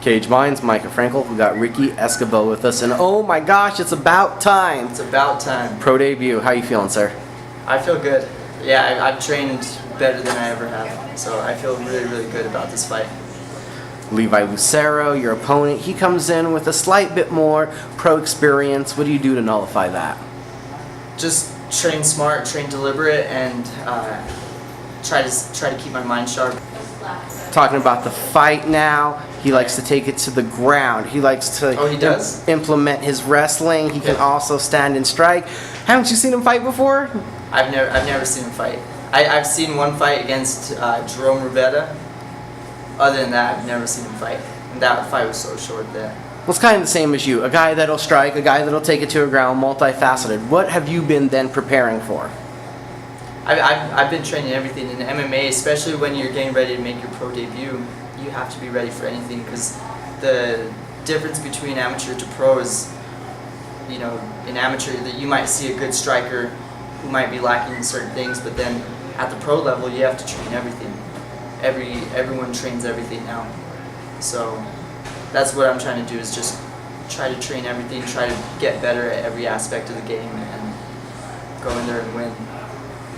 Cage Minds, Micah Frankel. We got Ricky Esquibel with us, and oh my gosh, it's about time. It's about time. Pro debut. How you feeling, sir? I feel good. Yeah, I've trained better than I ever have, so I feel really, really good about this fight. Levi Lucero, your opponent, he comes in with a slight bit more pro experience. What do you do to nullify that? Just train smart, train deliberate, and try to keep my mind sharp. Talking about the fight now, he likes to take it to the ground. He likes to implement his wrestling. He can also stand and strike. Haven't you seen him fight before? I've never seen him fight. I've seen one fight against Jerome Rivetta. Other than that, I've never seen him fight. And that fight was so short there. Well, it's kind of the same as you. A guy that'll strike, a guy that'll take it to the ground, multifaceted. What have you been then preparing for? I've been training everything in MMA, especially when you're getting ready to make your pro debut. You have to be ready for anything, because the difference between amateur to pro is, you know, in amateur that you might see a good striker who might be lacking in certain things, but then at the pro level you have to train everything. Everyone trains everything now. So that's what I'm trying to do, is just try to train everything, try to get better at every aspect of the game and go in there and win.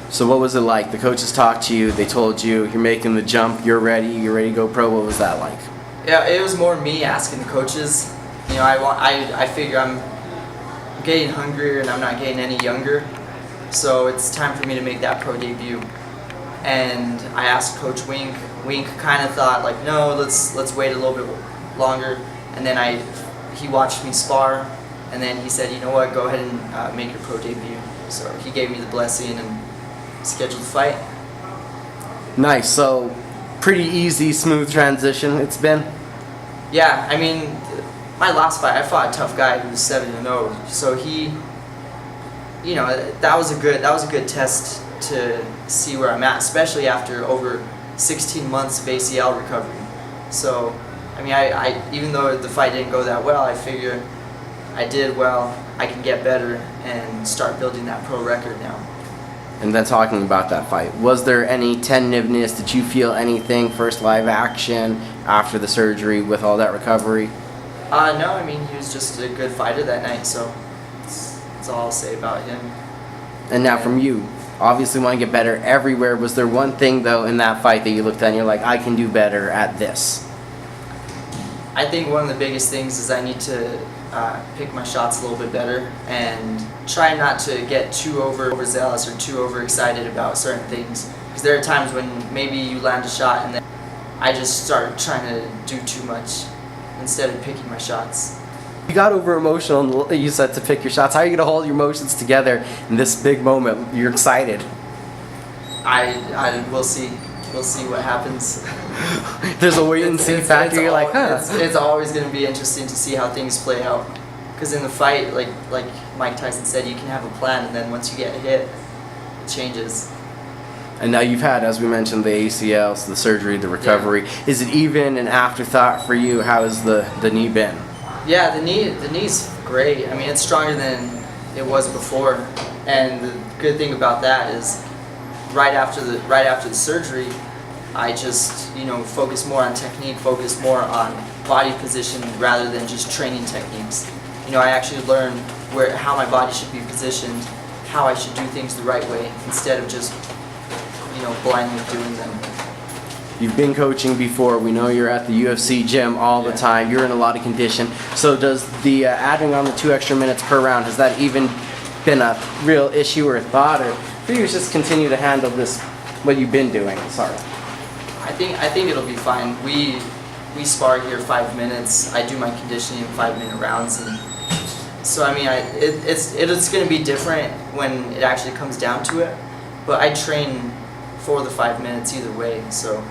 So what was it like? The coaches talked to you, they told you you're making the jump, you're ready to go pro. What was that like? Yeah, it was more me asking the coaches. You know, I figure I'm getting hungrier and I'm not getting any younger, so it's time for me to make that pro debut. And I asked Coach Wink. Wink kind of thought like, no, let's wait a little bit longer. And then he watched me spar, and then he said, you know what, go ahead and make your pro debut. So he gave me the blessing and scheduled the fight. Nice. So pretty easy, smooth transition it's been. Yeah, I mean, my last fight I fought a tough guy who was 7-0. So he, you know, that was a good test to see where I'm at, especially after over 16 months of ACL recovery. So, I mean, I even though the fight didn't go that well, I figure I did well. I can get better and start building that pro record now. And then talking about that fight, was there any tentativeness? Did you feel anything first live action after the surgery with all that recovery? No, I mean, he was just a good fighter that night, so that's all I'll say about him. And now from you, obviously want to get better everywhere. Was there one thing though in that fight that you looked at and you're like, I can do better at this? I think one of the biggest things is I need to pick my shots a little bit better and try not to get too overzealous or too overexcited about certain things. Because there are times when maybe you land a shot and then I just start trying to do too much instead of picking my shots. You got over emotional, you said, to pick your shots. How are you going to hold your emotions together in this big moment? You're excited. We'll see. We'll see what happens. There's a wait and see factor. You're like, huh? It's always going to be interesting to see how things play out. Because in the fight, like Mike Tyson said, you can have a plan, and then once you get hit, it changes. And now you've had, as we mentioned, the ACLs, the surgery, the recovery. Yeah. Is it even an afterthought for you? How has the knee been? Yeah, the knee's great. I mean, it's stronger than it was before. And the good thing about that is, right after the surgery, I just, you know, focus more on technique, focus more on body position rather than just training techniques. You know, I actually learned how my body should be positioned, how I should do things the right way instead of just, you know, blindly doing them. You've been coaching before. We know you're at the UFC gym all the time. You're in a lot of condition. So does the adding on the 2 extra minutes per round, has that even been a real issue or thought, or do you just continue to handle this, what you've been doing? Sorry. I think it'll be fine. We spar here 5 minutes. I do my conditioning in 5-minute rounds, and so I mean, it's going to be different when it actually comes down to it. But I train for the 5 minutes either way, so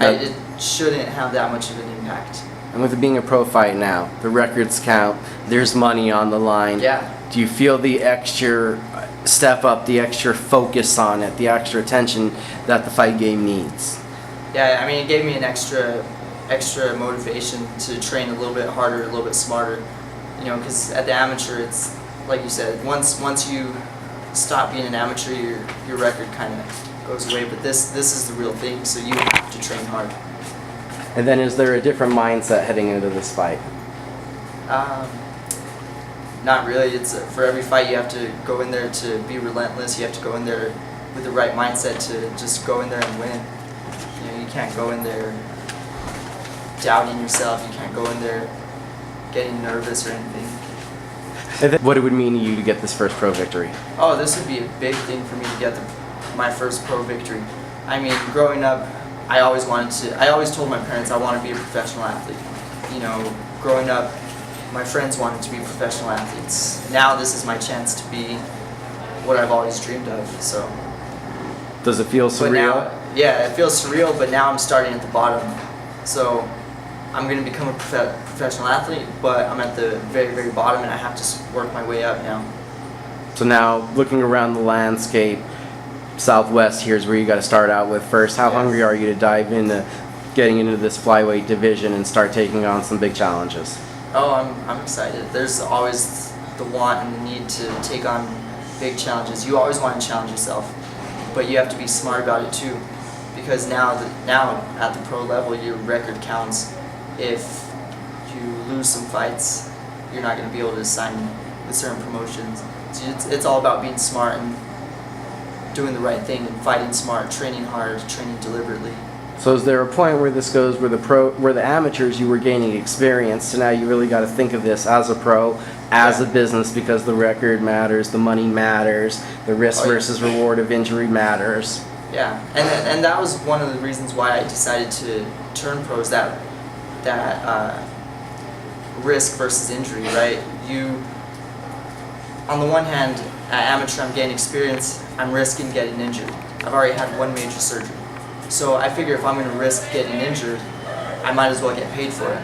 it shouldn't have that much of an impact. And with it being a pro fight now, the records count. There's money on the line. Yeah. Do you feel the extra step up, the extra focus on it, the extra attention that the fight game needs? Yeah, I mean, it gave me an extra motivation to train a little bit harder, a little bit smarter. You know, because at the amateur, it's like you said, once you stop being an amateur, your record kind of goes away. But this is the real thing, so you have to train hard. And then is there a different mindset heading into this fight? Not really. It's for every fight you have to go in there to be relentless. You have to go in there with the right mindset to just go in there and win. You know, you can't go in there doubting yourself. You can't go in there getting nervous or anything. And then what it would mean to you to get this first pro victory? Oh, this would be a big thing for me to get my first pro victory. I mean, growing up, I always told my parents I want to be a professional athlete. You know, growing up, my friends wanted to be professional athletes. Now this is my chance to be what I've always dreamed of. So. Does it feel surreal? Yeah, it feels surreal, but now I'm starting at the bottom. So I'm going to become a professional athlete, but I'm at the very, very bottom, and I have to work my way up now. So now, looking around the landscape, Southwest here's where you got to start out with first. How hungry are you to dive into getting into this flyweight division and start taking on some big challenges? Oh, I'm excited. There's always the want and the need to take on big challenges. You always want to challenge yourself, but you have to be smart about it too, because now at the pro level, your record counts. If you lose some fights, you're not going to be able to sign with certain promotions. So it's all about being smart and doing the right thing and fighting smart, training hard, training deliberately. So is there a point where this goes where the amateurs you were gaining experience, so now you really got to think of this as a pro, as a business, because the record matters, the money matters, the risk versus reward of injury matters. Yeah, and that was one of the reasons why I decided to turn pro, is that risk versus injury, right? On the one hand, at amateur I'm getting experience, I'm risking getting injured. I've already had one major surgery. So I figure if I'm going to risk getting injured, I might as well get paid for it.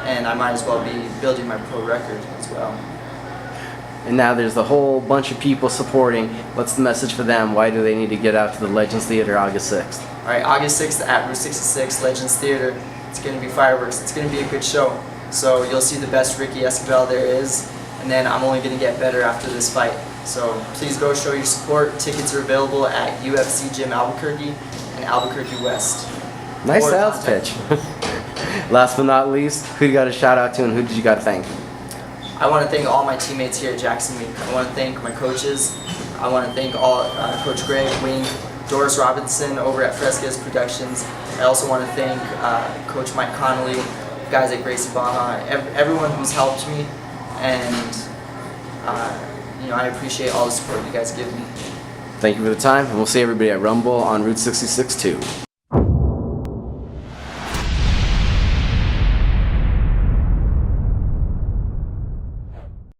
And I might as well be building my pro record as well. And now there's the whole bunch of people supporting. What's the message for them? Why do they need to get out to the Legends Theater August 6th? All right, August 6th at Route 66, Legends Theater. It's going to be fireworks. It's going to be a good show. So you'll see the best Ricky Esquibel there is. And then I'm only going to get better after this fight. So please go show your support. Tickets are available at UFC Gym Albuquerque and Albuquerque West. Nice sales pitch. Last but not least, who you got to shout out to and who did you got to thank? I want to thank all my teammates here at Jackson Wink. I want to thank my coaches. I want to thank all Coach Greg, Wink, Doris Robinson over at Fresquez Productions. I also want to thank Coach Mike Connolly, guys at Gracie Baja, everyone who's helped me, and I appreciate all the support you guys give me. Thank you for the time, and we'll see everybody at Rumble on Route 66 too.